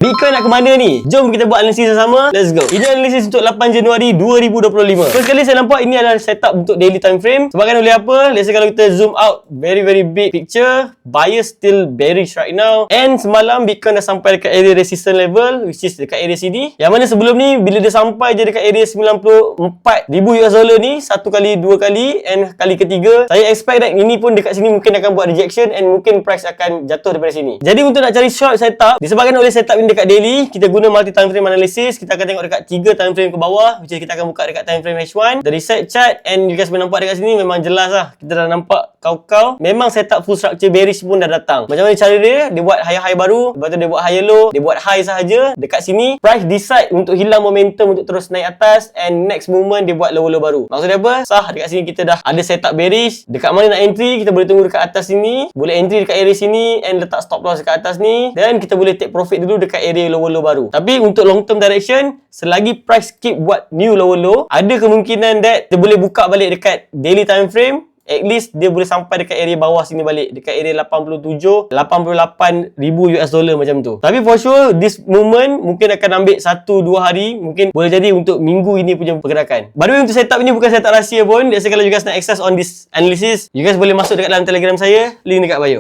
Bitcoin nak ke mana ni? Jom kita buat analisis sama. Let's go. Ini analisis untuk 8 Januari 2025. First kali saya nampak ini adalah setup untuk daily time frame. Sebabkan oleh apa? Let's say kalau kita zoom out very big picture, buyers still bearish right now. And semalam Bitcoin dah sampai dekat area resistance level, which is dekat area sini. Yang mana sebelum ni bila dia sampai je dekat area 94,000 US dollar ni, satu kali, dua kali, and kali ketiga, saya expect that ini pun dekat sini mungkin akan buat rejection and mungkin price akan jatuh daripada sini. Jadi untuk nak cari short setup, disebabkan oleh setup ini dekat daily, kita guna multi time frame analysis. Kita akan tengok dekat 3 time frame ke bawah, which is kita akan buka dekat time frame H1, the reset chart, and you guys boleh nampak dekat sini memang jelas lah. Kita dah nampak kau-kau memang setup full structure bearish pun dah datang. Macam mana cara dia? Dia buat high baru, lepas tu dia buat high low, dia buat high sahaja. Dekat sini price decide untuk hilang momentum untuk terus naik atas, and next movement dia buat low baru. Maksudnya apa? Sah dekat sini kita dah ada setup bearish. Dekat mana nak entry, kita boleh tunggu dekat atas sini, boleh entry dekat area sini and letak stop loss dekat atas ni, dan kita boleh take profit dulu dekat area low baru. Tapi untuk long term direction, selagi price keep buat new low, ada kemungkinan that dia boleh buka balik dekat daily time frame. At least dia boleh sampai dekat area bawah sini balik, dekat area 88,000 US dollar macam tu. Tapi for sure this movement mungkin akan ambil 1-2 hari, mungkin boleh jadi untuk minggu ini punya pergerakan. By the way, untuk setup ini bukan setup rahsia pun. Biasa kalau you guys nak access on this analysis, you guys boleh masuk dekat dalam Telegram saya, link dekat bio.